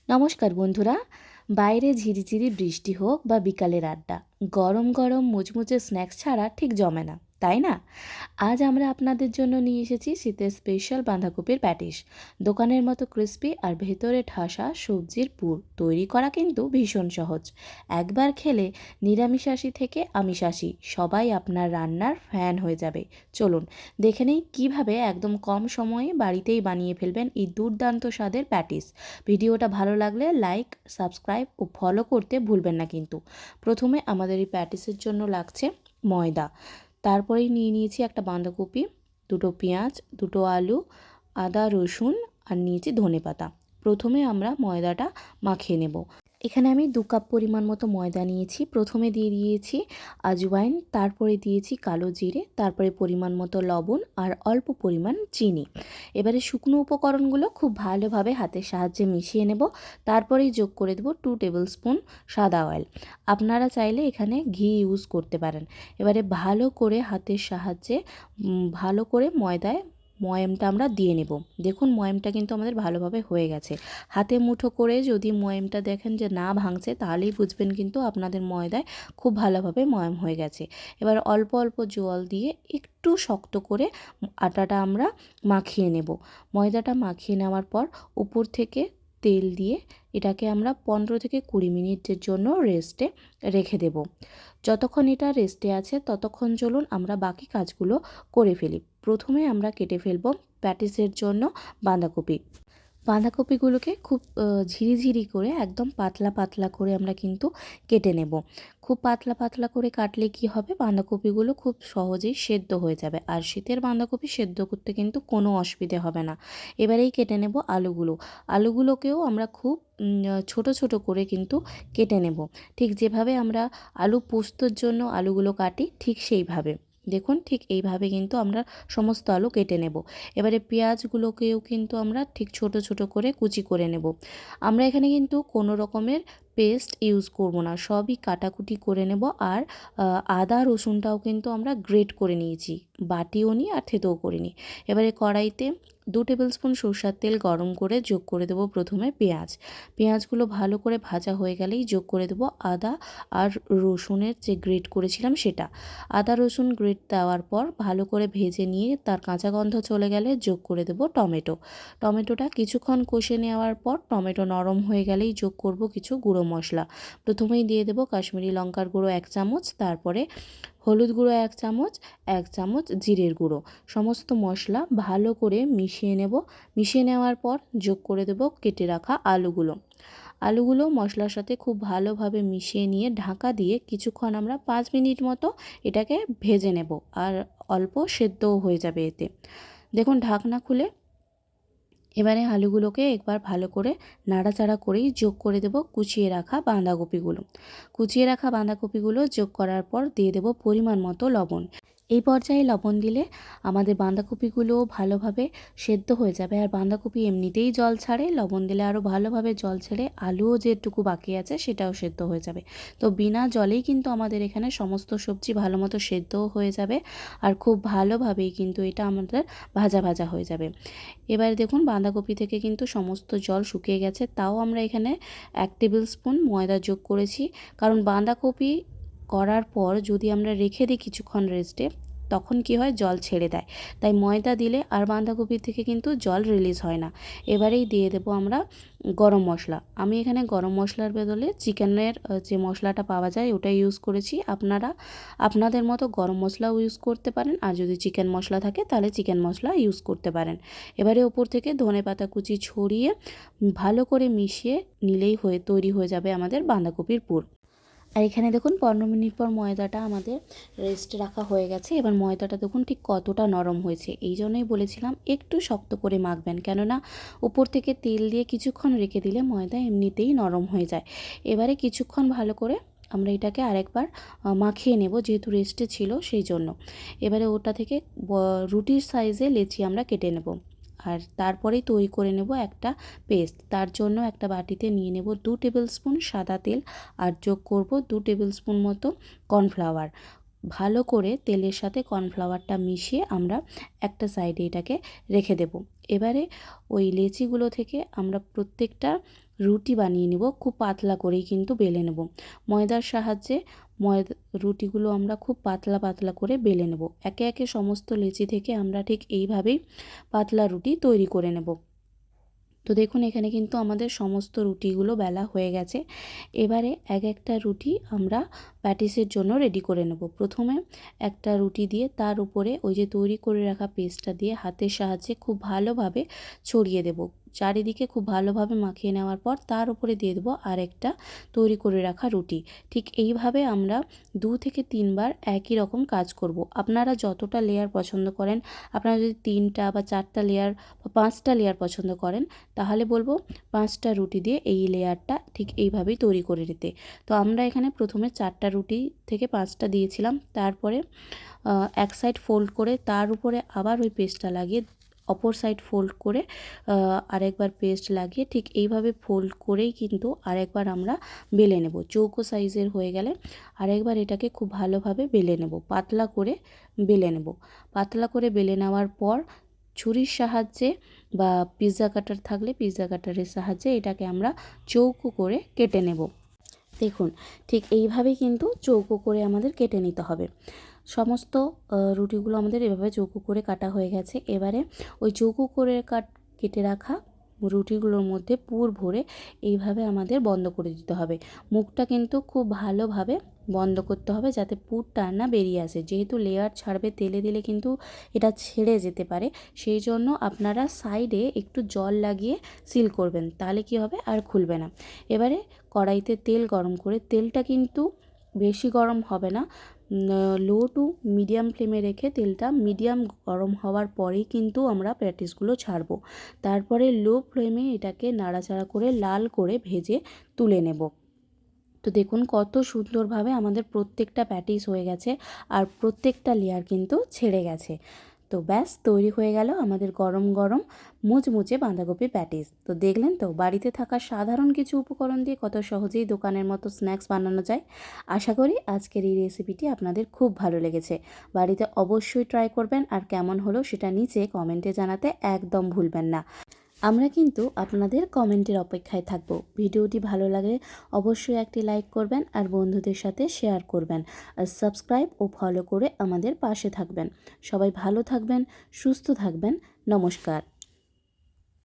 নমস্কার বন্ধুরা। বাইরে ঝিরিঝিরি বৃষ্টি হোক বা বিকালের আড্ডা, গরম গরম মুচমুচে স্ন্যাক্স ছাড়া ঠিক জমে না, তাই না? আজ আমরা আপনাদের জন্য নিয়ে এসেছি শীতের স্পেশাল বাঁধাকপির প্যাটিস। দোকানের মতো ক্রিস্পি আর ভেতরে ঠাসা সবজির পুর তৈরি করা কিন্তু ভীষণ সহজ। একবার খেলে নিরামিষাশী থেকে আমিষাশী সবাই আপনার রান্নার ফ্যান হয়ে যাবে। চলুন দেখে নেই কীভাবে একদম কম সময়ে বাড়িতেই বানিয়ে ফেলবেন এই দুর্দান্ত স্বাদের প্যাটিস। ভিডিওটা ভালো লাগলে লাইক, সাবস্ক্রাইব ও ফলো করতে ভুলবেন না কিন্তু। প্রথমে আমাদের এই প্যাটিসের জন্য লাগছে ময়দা। তারপরেই নিয়ে নিয়েছি একটা বাঁধাকপি, দুটো পেঁয়াজ, দুটো আলু, আদা রসুন আর নিয়েছি ধনেপাতা। প্রথমে আমরা ময়দাটা মাখিয়ে নেব। এখানে আমি 2 কাপ পরিমাণ মতো ময়দা নিয়েছি। প্রথমে দিয়ে দিয়েছি আজওয়াইন, তারপরে দিয়েছি কালো জিরে, তারপরে পরিমাণ মতো লবণ আর অল্প পরিমাণ চিনি। এবারে শুকনো উপকরণগুলো খুব ভালোভাবে হাতের সাহায্যে মিশিয়ে নেব। তারপরেই যোগ করে দেব 2 টেবিল স্পুন সাদা অয়েল। আপনারা চাইলে এখানে ঘি ইউজ করতে পারেন। এবারে ভালো করে হাতের সাহায্যে ভালো করে ময়দায় ময়ামটা আমরা দিয়ে নেব। দেখুন ময়ামটা কিন্তু আমাদের ভালোভাবে হয়ে গেছে। হাতে মুঠো করে যদি ময়ামটা দেখেন যে না ভাঙছে, তাহলেই বুঝবেন কিন্তু আপনাদের ময়দায় খুব ভালোভাবে ময়াম হয়ে গেছে। এবার অল্প অল্প জল দিয়ে একটু শক্ত করে আটাটা আমরা মাখিয়ে নেব। ময়দাটা মাখিয়ে নেওয়ার পর উপর থেকে তেল দিয়ে এটাকে আমরা 15 থেকে 20 মিনিটের জন্য রেস্টে রেখে দেব। যতক্ষণ এটা রেস্টে আছে ততক্ষণ চলুন আমরা বাকি কাজগুলো করে ফেলি। প্রথমে আমরা কেটে ফেলব প্যাটিসের জন্য বাঁধাকপি। বাঁধাকপিগুলোকে খুব ঝিরিঝিরি করে একদম পাতলা পাতলা করে আমরা কিন্তু কেটে নেব। খুব পাতলা পাতলা করে কাটলে কি হবে, বাঁধাকপিগুলো খুব সহজেই সেদ্ধ হয়ে যাবে। আর শীতের বাঁধাকপি সেদ্ধ করতে কিন্তু কোনো অসুবিধে হবে না। এবারেই কেটে নেব আলুগুলো। আলুগুলোকেও আমরা খুব ছোট ছোট করে কিন্তু কেটে নেব। ঠিক যেভাবে আমরা আলু পোস্তর জন্য আলুগুলো কাটি ঠিক সেইভাবে। দেখুন ঠিক এইভাবে কিন্তু আমরা সমস্ত আলু কেটে নেব। এবারে পেঁয়াজগুলোকেও কিন্তু আমরা ঠিক ছোট ছোট করে কুচি করে নেব। আমরা এখানে কিন্তু কোনো রকমের পেস্ট ইউজ করব না, সবই কাটাকুটি করে নেব। আর আদা রসুনটাও কিন্তু আমরা গ্রেট করে নিয়েছি, বাটিও নি আর থেতেও করিনি। এবারে কড়াইতে 2 টেবিল স্পুন সরষের তেল গরম করে যোগ করে দেব প্রথমে পেঁয়াজ। পেঁয়াজগুলো ভালো করে ভাজা হয়ে গেলেই যোগ করে দেব আদা আর রসুনের যে গ্রেট করেছিলাম সেটা। আদা রসুন গ্রেট দেওয়ার পর ভালো করে ভেজে নিয়ে তার কাঁচা গন্ধ চলে গেলে যোগ করে দেব টমেটো। টমেটোটা কিছুক্ষণ কষে নেওয়ার পর টমেটো নরম হয়ে গেলেই যোগ করব কিছু গুঁড়ো মশলা। প্রথমেই দিয়ে দেব কাশ্মীরি লঙ্কার গুঁড়ো 1 চামচ, তারপরে হলুদ গুঁড়ো 1 চামচ, 1 চামচ জিরের গুঁড়ো। সমস্ত মশলা ভালো করে মিশিয়ে নেব। মিশিয়ে নেওয়ার পর যোগ করে দেব কেটে রাখা আলুগুলো। আলুগুলো মশলার সাথে খুব ভালোভাবে মিশিয়ে নিয়ে ঢাকা দিয়ে কিছুক্ষণ আমরা 5 মিনিট মতো এটাকে ভেজে নেব। আর অল্প সেদ্ধও হয়ে যাবে এতে। দেখুন ঢাকনা খুলে এবারে আলুগুলোকে একবার ভালো করে নাড়াচাড়া করেই যোগ করে দেব কুচিয়ে রাখা বাঁধাকপিগুলো। কুচিয়ে রাখা বাঁধাকপিগুলো যোগ করার পর দিয়ে দেব পরিমাণ মতো লবণ। এই পর্যায়ে লবণ দিলে আমাদের বাঁধাকপিগুলো ভালোভাবে সেদ্ধ হয়ে যাবে। আর বাঁধাকপি এমনিতেই জল ছাড়ে, লবণ দিলে আরও ভালোভাবে জল ছেড়ে আলুও যেটুকু বাকি আছে সেটাও সেদ্ধ হয়ে যাবে। তো বিনা জলেই কিন্তু আমাদের এখানে সমস্ত সবজি ভালো মতো সেদ্ধও হয়ে যাবে। আর খুব ভালোভাবেই কিন্তু এটা আমাদের ভাজা ভাজা হয়ে যাবে। এবারে দেখুন বাঁধাকপি থেকে কিন্তু সমস্ত জল শুকিয়ে গেছে, তাও আমরা এখানে 1 টেবিল স্পুন ময়দা যোগ করেছি। কারণ বাঁধাকপি করার পর যদি আমরা রেখে দিই কিছুক্ষণ রেস্টে, তখন কি হয় জল ছেড়ে দেয়। তাই ময়দা দিলে আর বাঁধাকপি থেকে কিন্তু জল রিলিজ হয় না। এবারেই দিয়ে দেব আমরা গরম মশলা। আমি এখানে গরম মশলার বদলে চিকেনের যে মশলাটা পাওয়া যায় ওটা ইউজ করেছি। আপনারা আপনাদের মতো গরম মশলাও ইউজ করতে পারেন, আর যদি চিকেন মশলা থাকে তাহলে চিকেন মশলা ইউজ করতে পারেন। এবারে ওপর থেকে ধনেপাতা কুচি ছড়িয়ে ভালো করে মিশিয়ে নিলেই তৈরি হয়ে যাবে আমাদের বাঁধাকপির পুর। আর এখানে দেখুন 15 মিনিট পর ময়দাটা আমাদের রেস্টে রাখা হয়ে গেছে। এবার ময়দাটা দেখুন ঠিক কতটা নরম হয়েছে। এই জন্যই বলেছিলাম একটু শক্ত করে মাখবেন, কেননা উপর থেকে তেল দিয়ে কিছুক্ষণ রেখে দিলে ময়দা এমনিতেই নরম হয়ে যায়। এবারে কিছুক্ষণ ভালো করে আমরা এটাকে আরেকবার মাখিয়ে নেব, যেহেতু রেস্টে ছিল সেই জন্য। এবারে ওটা থেকে রুটির সাইজে লেচি আমরা কেটে নেব। আর তারপরেই তৈরি করে নেব একটা পেস্ট। তার জন্য একটা বাটিতে নিয়ে নেব 2 টেবিল স্পুন সাদা তেল আর যোগ করব 2 টেবিল স্পুন মতো কর্নফ্লাওয়ার। ভালো করে তেলের সাথে কর্নফ্লাওয়ারটা মিশিয়ে আমরা একটা সাইডে এটাকে রেখে দেব। এবারে ওই লেচিগুলো থেকে আমরা প্রত্যেকটা রুটি বানিয়ে নেব, খুব পাতলা করেই কিন্তু বেলে নেব। ময়দার সাহায্যে রুটিগুলো আমরা খুব পাতলা পাতলা করে বেলে নেব। একে একে সমস্ত লেচি থেকে আমরা ঠিক এইভাবেই পাতলা রুটি তৈরি করে নেব। তো দেখুন এখানে কিন্তু আমাদের সমস্ত রুটিগুলো বেলা হয়ে গেছে। এবারে এক একটা রুটি আমরা প্যাটিসের জন্য রেডি করে নেব। প্রথমে একটা রুটি দিয়ে তার উপরে ওই যে তৈরি করে রাখা পেস্টটা দিয়ে হাতের সাহায্যে খুব ভালোভাবে ছড়িয়ে দেব। চারিদিকে খুব ভালোভাবে মাখিয়ে নেওয়ার পর তার উপরে দিয়ে দেবো আরেকটা তৈরি করে রাখা রুটি। ঠিক এইভাবে আমরা 2 থেকে 3 বার একই রকম কাজ করব। আপনারা যতটা লেয়ার পছন্দ করেন, আপনারা যদি 3টা বা 4টা লেয়ার বা 5টা লেয়ার পছন্দ করেন, তাহলে বলবো 5টা রুটি দিয়ে এই লেয়ারটা ঠিক এইভাবেই তৈরি করে নিতে। তো আমরা এখানে প্রথমে 4টা রুটি থেকে 5টা দিয়েছিলাম, তারপরে এক সাইড ফোল্ড করে তার উপরে আবার ওই পেস্টটা লাগিয়ে অপর সাইড ফোল্ড করে আরেকবার পেস্ট লাগিয়ে ঠিক এইভাবে ফোল্ড করেই কিন্তু আরেকবার আমরা বেলে নেব। চৌকো সাইজের হয়ে গেলে আরেকবার এটাকে খুব ভালোভাবে বেলে নেব, পাতলা করে বেলে নেব। পাতলা করে বেলে নেওয়ার পর ছুরির সাহায্যে বা পিৎজা কাটার থাকলে পিৎজা কাটারের সাহায্যে এটাকে আমরা চৌকো করে কেটে নেব। দেখুন ঠিক এইভাবেই কিন্তু চৌকো করে আমাদের কেটে নিতে হবে। সমস্ত রুটিগুলো আমাদের এভাবে চৌকো করে কাটা হয়ে গেছে। এবারে ওই চৌকো করে কেটে রাখা রুটিগুলোর মধ্যে পুর ভরে এইভাবে আমাদের বন্ধ করে দিতে হবে। মুখটা কিন্তু খুব ভালোভাবে বন্ধ করতে হবে যাতে পুরটা না বেরিয়ে আসে। যেহেতু লেয়ার ছাড়বে তেলে দিলে কিন্তু এটা ছেড়ে যেতে পারে, সেই জন্য আপনারা সাইডে একটু জল লাগিয়ে সিল করবেন, তাহলে কি হবে আর খুলবে না। এবারে কড়াইতে তেল গরম করে, তেলটা কিন্তু বেশি গরম হবে না, লো টু মিডিয়াম ফ্লেমে রেখে তেলটা মিডিয়াম গরম হওয়ার পরেই কিন্তু আমরা প্যাটিসগুলো ছাড়বো। তারপরে লো ফ্লেমে এটাকে নাড়াচাড়া করে লাল করে ভেজে তুলে নেব। তো দেখুন কত সুন্দরভাবে আমাদের প্রত্যেকটা প্যাটিস হয়ে গেছে আর প্রত্যেকটা লেয়ার কিন্তু ছেড়ে গেছে। তো ব্যাস তৈরি হয়ে গেল আমাদের গরম গরম মুচমুচে বাঁধাকপি প্যাটিস। তো দেখলেন তো বাড়িতে থাকা সাধারণ কিছু উপকরণ দিয়ে কত সহজেই দোকানের মতো স্ন্যাক্স বানানো যায়। আশা করি আজকের এই রেসিপিটি আপনাদের খুব ভালো লেগেছে। বাড়িতে অবশ্যই ট্রাই করবেন আর কেমন হলো সেটা নিচে কমেন্টে জানাতে একদম ভুলবেন না। আমরা কিন্তু আপনাদের কমেন্টের অপেক্ষায় থাকব। ভিডিওটি ভালো লাগলে অবশ্যই একটি লাইক করবেন আর বন্ধুদের সাথে শেয়ার করবেন আর সাবস্ক্রাইব ও ফলো করে আমাদের পাশে থাকবেন। সবাই ভালো থাকবেন, সুস্থ থাকবেন। নমস্কার।